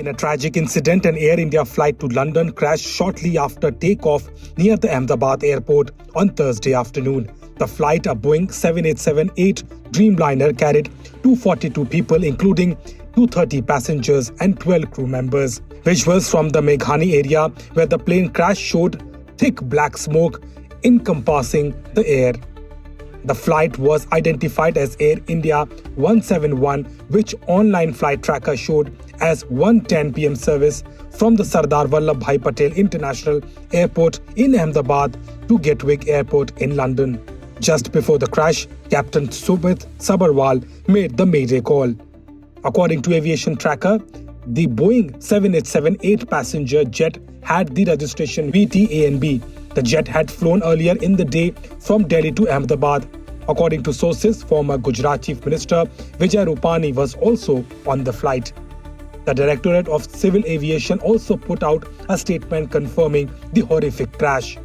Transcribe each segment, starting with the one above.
In a tragic incident, an Air India flight to London crashed shortly after takeoff near the Ahmedabad airport on Thursday afternoon. The flight, a Boeing 787-8 Dreamliner, carried 242 people, including 230 passengers and 12 crew members. Visuals from the Meghani area where the plane crashed showed thick black smoke encompassing the air. The flight was identified as Air India 171, which online flight tracker showed as 1:10 p.m. service from the Sardar Vallabhbhai Patel International Airport in Ahmedabad to Gatwick Airport in London. Just before the crash, Captain Sumit Sabharwal made the mayday call. According to Aviation Tracker, the Boeing 787-8 passenger jet had the registration VTANB. The jet had flown earlier in the day from Delhi to Ahmedabad. According to sources, former Gujarat Chief Minister Vijay Rupani was also on the flight. The Directorate of Civil Aviation also put out a statement confirming the horrific crash.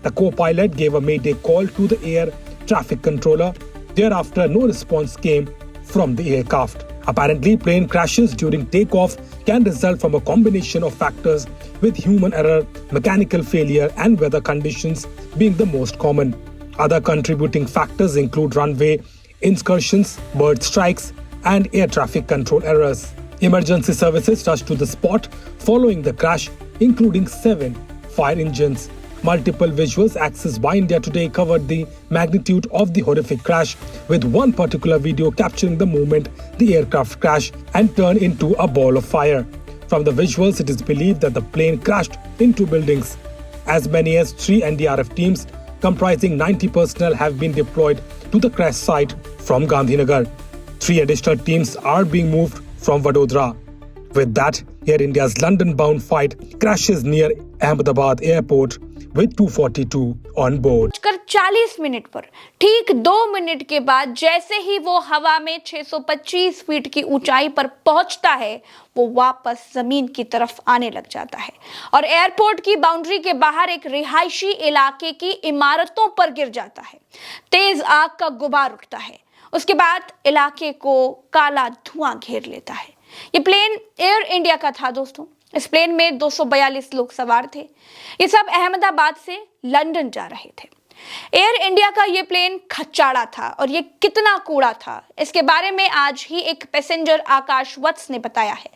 The co-pilot gave a mayday call to the air traffic controller. Thereafter, no response came from the aircraft. Apparently, plane crashes during takeoff can result from a combination of factors, with human error, mechanical failure, and weather conditions being the most common. Other contributing factors include runway incursions, bird strikes, and air traffic control errors. Emergency services rushed to the spot following the crash, including 7 fire engines. Multiple visuals accessed by India Today covered the magnitude of the horrific crash, with one particular video capturing the moment the aircraft crashed and turned into a ball of fire. From the visuals, it is believed that the plane crashed into buildings. As many as 3 NDRF teams comprising 90 personnel have been deployed to the crash site from Gandhinagar. 3 additional teams are being moved from Vadodara. With that, Air India's London-bound flight crashes near Ahmedabad airport with 242 on board. 40 minute पर ठीक 2 minute के बाद जैसे ही वो हवा में 625 feet की ऊंचाई पर पहुंचता है, वो वापस जमीन की तरफ आने लग जाता है और एयरपोर्ट की बाउंड्री के बाहर एक रिहायशी इलाके की इमारतों पर गिर जाता है। तेज आग का गुबार उठता है। उसके बाद इलाके को काला धुआं घेर लेता है। ये प्लेन एयर इंडिया का था दोस्तों। इस प्लेन में 242 लोग सवार थे। ये सब अहमदाबाद से लंदन जा रहे थे। एयर इंडिया का ये प्लेन खच्चाड़ा था और ये कितना कूड़ा था, इसके बारे में आज ही एक पैसेंजर आकाश वत्स ने बताया है।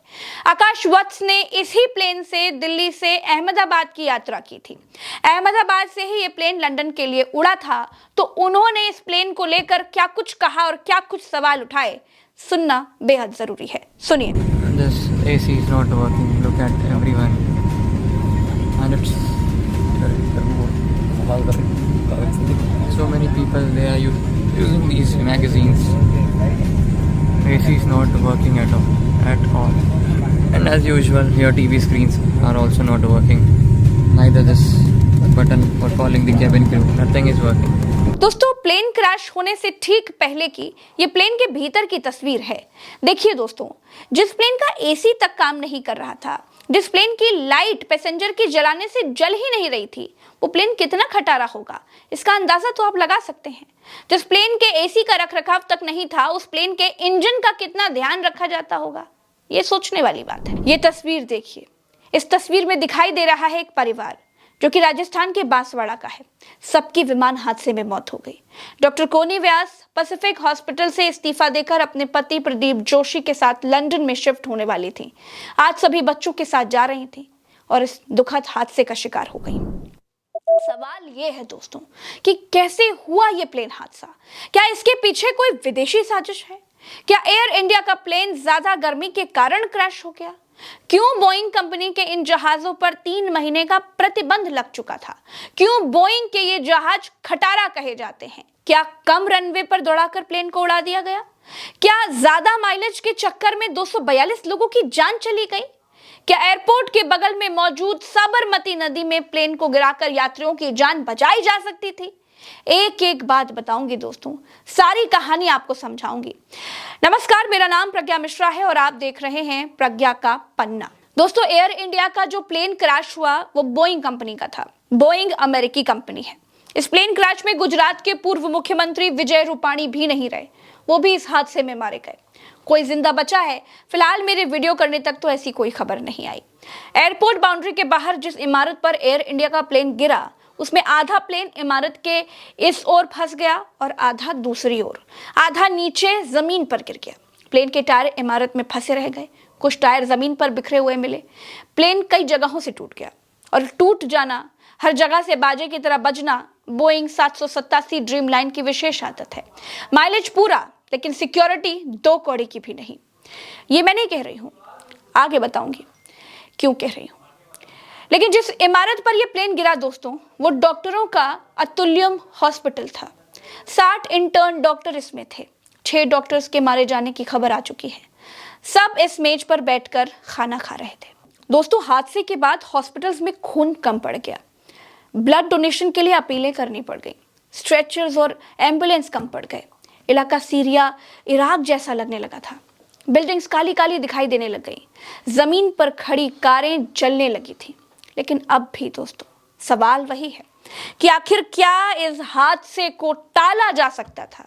आकाश वत्स ने इसी प्लेन से दिल्ली से अहमदाबाद की यात्रा की थी। अहमदाबाद से ही ये प्लेन लंदन के लिए उड़ा था, तो उन्होंने इस प्लेन को लेकर क्या कुछ कहा और क्या कुछ सवाल उठाए, सुनना बेहद जरूरी है। सुनिए। This AC is not working. Look at everyone, and it's so many people they are using these magazines. AC is not working at all. And as usual, your TV screens are also not working. Neither this button for calling the cabin crew. Nothing is working. दोस्तों, plane crash होने से ठीक पहले की ये plane के भीतर की तस्वीर है। देखिए दोस्तों, जिस प्लेन का एसी तक काम नहीं कर रहा था, जिस प्लेन की लाइट पैसेंजर की जलाने से जल ही नहीं रही थी, वो प्लेन कितना खटारा होगा, इसका अंदाजा तो आप लगा सकते हैं। जिस प्लेन के एसी का रखरखाव तक नहीं था, उस प्लेन के इंजन का कितना ध्यान रखा जाता होगा, ये सोचने वाली बात है। ये तस्वीर देखिए। इस तस्वीर में दिखाई दे रहा है एक परिवार जो कि राजस्थान के बांसवाड़ा का है। सबकी विमान हादसे में मौत हो गई। डॉक्टर कोनी व्यास पैसिफिक हॉस्पिटल से इस्तीफा देकर अपने पति प्रदीप जोशी के साथ लंदन में शिफ्ट होने वाली थी। आज सभी बच्चों के साथ जा रही थी और इस दुखद हादसे का शिकार हो गई। सवाल ये है दोस्तों कि कैसे हुआ ये प्लेन हादसा? क्या इसके पीछे कोई विदेशी साजिश है? क्या एयर इंडिया का प्लेन ज्यादा गर्मी के कारण क्रैश हो गया? क्यों बोइंग कंपनी के इन जहाजों पर 3 महीने का प्रतिबंध लग चुका था? क्यों बोइंग के ये जहाज खटारा कहे जाते हैं? क्या कम रनवे पर दौड़ाकर प्लेन को उड़ा दिया गया? क्या ज्यादा माइलेज के चक्कर में 242 लोगों की जान चली गई? क्या एयरपोर्ट के बगल में मौजूद साबरमती नदी में प्लेन को गिराकर यात्रियों की जान बचाई जा सकती थी? एक एक बात बताऊंगी दोस्तों, सारी कहानी आपको समझाऊंगी। नमस्कार, मेरा नाम प्रज्ञा मिश्रा है और आप देख रहे हैं प्रज्ञा का पन्ना। दोस्तों, एयर इंडिया का जो प्लेन क्रैश हुआ वो बोइंग कंपनी का था। बोइंग अमेरिकी कंपनी है। इस प्लेन क्रैश में गुजरात के पूर्व मुख्यमंत्री विजय रूपाणी भी नहीं रहे, वो भी इस हादसे में मारे गए। कोई जिंदा बचा है? फिलहाल मेरे वीडियो करने तक तो ऐसी कोई खबर नहीं आई। एयरपोर्ट बाउंड्री के बाहर जिस इमारत पर एयर इंडिया का प्लेन गिरा, उसमें आधा प्लेन इमारत के इस ओर फंस गया और आधा दूसरी ओर, आधा नीचे जमीन पर गिर गया। प्लेन के टायर इमारत में फंसे रह गए, कुछ टायर जमीन पर बिखरे हुए मिले। प्लेन कई जगहों से टूट गया और टूट जाना, हर जगह से बाजे की तरह बजना बोइंग 787 ड्रीम लाइन की विशेष आदत है। माइलेज पूरा, लेकिन सिक्योरिटी 2 कौड़ी की भी नहीं। ये मैं नहीं कह रही हूं, आगे बताऊंगी क्यों कह रही हूं। लेकिन जिस इमारत पर यह प्लेन गिरा दोस्तों, वो डॉक्टरों का अतुल्यम हॉस्पिटल था। 60 इंटर्न डॉक्टर इसमें थे। 6 डॉक्टर्स के मारे जाने की खबर आ चुकी है। सब इस मेज पर बैठकर खाना खा रहे थे। दोस्तों, हादसे के बाद हॉस्पिटल्स में खून कम पड़ गया, ब्लड डोनेशन के लिए अपीलें करनी पड़ गई, स्ट्रेचर्स और एम्बुलेंस कम पड़ गए। इलाका सीरिया, इराक जैसा लगने लगा था। बिल्डिंग्स काली काली दिखाई देने लग गई, जमीन पर खड़ी कारें जलने लगी थी। लेकिन अब भी दोस्तों सवाल वही है कि आखिर क्या इस हादसे को टाला जा सकता था?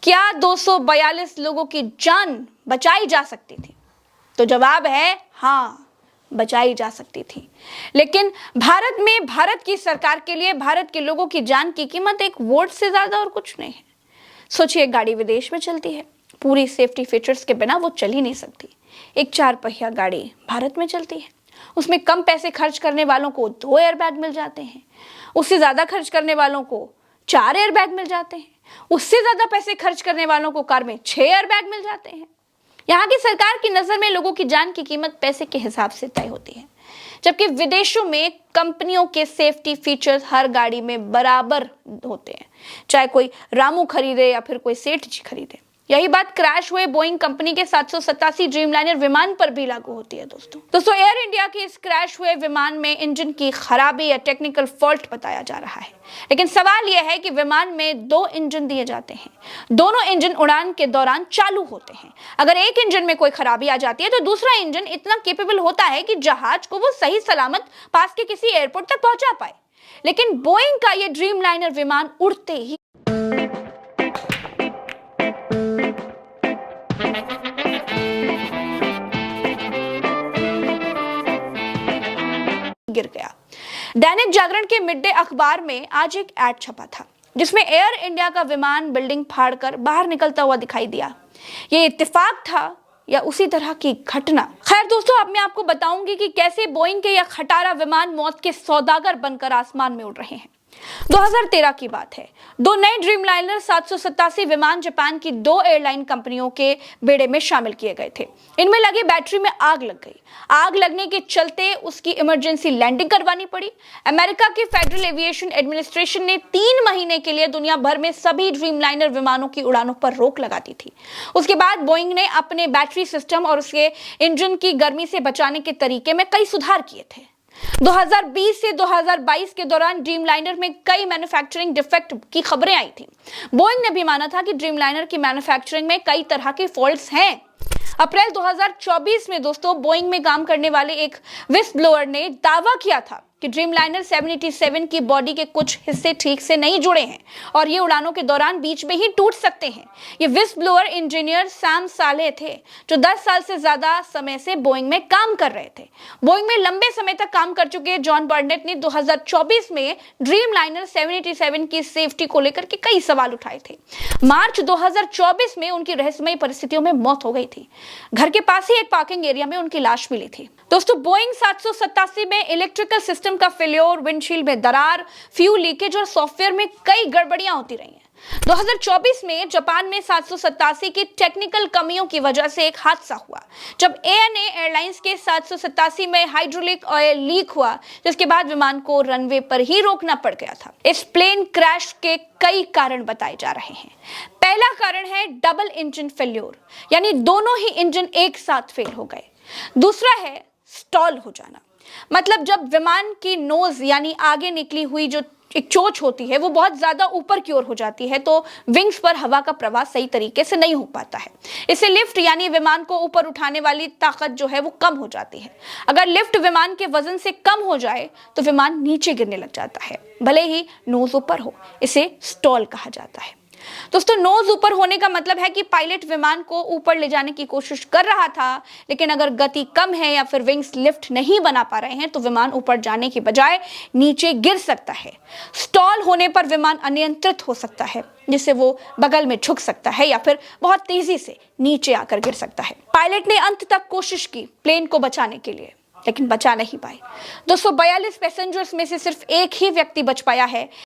क्या 242 लोगों की जान बचाई जा सकती थी? तो जवाब है हाँ, बचाई जा सकती थी। लेकिन भारत में भारत की सरकार के लिए भारत के लोगों की जान की कीमत एक वोट से ज्यादा और कुछ नहीं है। सोचिए, गाड़ी विदेश में चलती है, पूरी सेफ्टी फीचर्स के बिना वो चल ही नहीं सकती। एक 4 पहिया गाड़ी भारत में चलती है, उसमें कम पैसे खर्च करने वालों को 2 एयरबैग मिल जाते हैं, उससे ज्यादा खर्च करने वालों को 4 एयरबैग मिल जाते हैं, उससे ज्यादा पैसे खर्च करने वालों को कार में 6 एयरबैग मिल जाते हैं। यहाँ की सरकार की नजर में लोगों की जान की कीमत पैसे के हिसाब से तय होती है, जबकि विदेशों में कंपनियों के सेफ्टी फीचर्स हर गाड़ी में बराबर होते हैं, चाहे कोई रामू खरीदे या फिर कोई सेठ जी खरीदे। यही बात क्रैश हुए बोइंग कंपनी के 787 ड्रीमलाइनर विमान पर भी लागू होती है दोस्तों एयर इंडिया के इस क्रैश हुए विमान में इंजन की खराबी या टेक्निकल फॉल्ट बताया जा रहा है। लेकिन सवाल यह है कि विमान में 2 इंजन दिए जाते हैं, दोनों इंजन उड़ान के दौरान चालू होते हैं। अगर एक इंजन में कोई खराबी आ जाती है तो दूसरा इंजन इतना केपेबल होता है कि जहाज को वो सही सलामत पास के किसी एयरपोर्ट तक पहुंचा पाए। लेकिन बोइंग का ये ड्रीमलाइनर विमान उड़ते ही गिर गया। दैनिक जागरण के मिड डे अखबार में आज एक ऐड छपा था जिसमें एयर इंडिया का विमान बिल्डिंग फाड़कर बाहर निकलता हुआ दिखाई दिया। ये इत्तेफाक था या उसी तरह की घटना? खैर दोस्तों, अब मैं आपको बताऊंगी कि कैसे बोइंग के यह खटारा विमान मौत के सौदागर बनकर आसमान में उड़ रहे हैं। 2013 की बात है। 2 नए ड्रीमलाइनर 787 विमान जापान की 2 एयरलाइन कंपनियों के बेड़े में शामिल किए गए थे। इनमें लगी बैटरी में आग लग गई। आग लगने के चलते उसकी इमरजेंसी लैंडिंग करवानी पड़ी। अमेरिका की फेडरल एविएशन एडमिनिस्ट्रेशन ने 3 महीने के लिए दुनिया भर में सभी ड्रीमलाइनर विमानों की उड़ानों पर रोक लगा दी थी। उसके बाद बोइंग ने अपने बैटरी सिस्टम और उसके इंजन की गर्मी से बचाने के तरीके में कई सुधार किए थे। 2020 से 2022 के दौरान ड्रीमलाइनर में कई मैन्युफैक्चरिंग डिफेक्ट की खबरें आई थी। बोइंग ने भी माना था कि ड्रीमलाइनर की मैन्युफैक्चरिंग में कई तरह के फॉल्ट्स हैं। अप्रैल 2024 में दोस्तों बोइंग में काम करने वाले एक विस्ल ब्लोअर ने दावा किया था कि ड्रीमलाइनर 787 की बॉडी के कुछ हिस्से ठीक से नहीं जुड़े हैं और ये उड़ानों के दौरान बीच में ही टूट सकते हैं। ये विस्ल ब्लोअर इंजीनियर सैम साले थे जो 10 साल से ज्यादा समय से बोइंग में काम कर रहे थे। बोइंग में लंबे समय तक काम कर चुके जॉन बर्नेट ने 2024 में ड्रीमलाइनर 787 की सेफ्टी को लेकर के कई सवाल उठाए थे। मार्च 2024 में उनकी रहस्यमयी परिस्थितियों में मौत हो गई थी। घर के पास ही एक पार्किंग एरिया में उनकी लाश मिली थी। दोस्तों, बोइंग 787 में इलेक्ट्रिकल सिस्टम का फेल्योर, विंडशील्ड में दरार, फ्यूल लीकेज और सॉफ्टवेयर में कई गड़बड़ियां होती रही हैं। 2024 में जापान में 787 की टेक्निकल कमियों की वजह से एक हादसा हुआ जब ANA एयरलाइंस के 787 में हाइड्रोलिक ऑयल लीक हुआ, जिसके बाद विमान को रनवे पर ही रोकना पड़ गया था। इस प्लेन क्रैश के कई कारण बताए जा रहे हैं। पहला कारण है डबल इंजन फेल्योर, यानी दोनों ही इंजन एक साथ फेल हो गए। दूसरा है स्टॉल हो जाना, मतलब जब विमान की नोज यानी आगे निकली हुई जो एक चोंच होती है वो बहुत ज्यादा ऊपर की ओर हो जाती है, तो विंग्स पर हवा का प्रवाह सही तरीके से नहीं हो पाता है। इससे लिफ्ट यानी विमान को ऊपर उठाने वाली ताकत जो है वो कम हो जाती है। अगर लिफ्ट विमान के वजन से कम हो जाए तो विमान नीचे गिरने लग जाता है, भले ही नोज ऊपर हो। इसे स्टॉल कहा जाता है। दोस्तों, नोज ऊपर होने का मतलब है कि पायलट विमान को ऊपर ले जाने की कोशिश कर रहा था, लेकिन अगर गति कम है या फिर विंग्स लिफ्ट नहीं बना पा रहे हैं तो विमान ऊपर जाने की बजाय नीचे गिर सकता है। स्टॉल होने पर विमान अनियंत्रित हो सकता है, जिससे वो बगल में झुक सकता है या फिर बहुत तेजी से नीचे आकर गिर सकता है। पायलट ने अंत तक कोशिश की प्लेन को बचाने के लिए, लेकिन बचा नहीं पाए। 242 पैसेंजर्स में से सिर्फ एक ही व्यक्ति बच पाया है,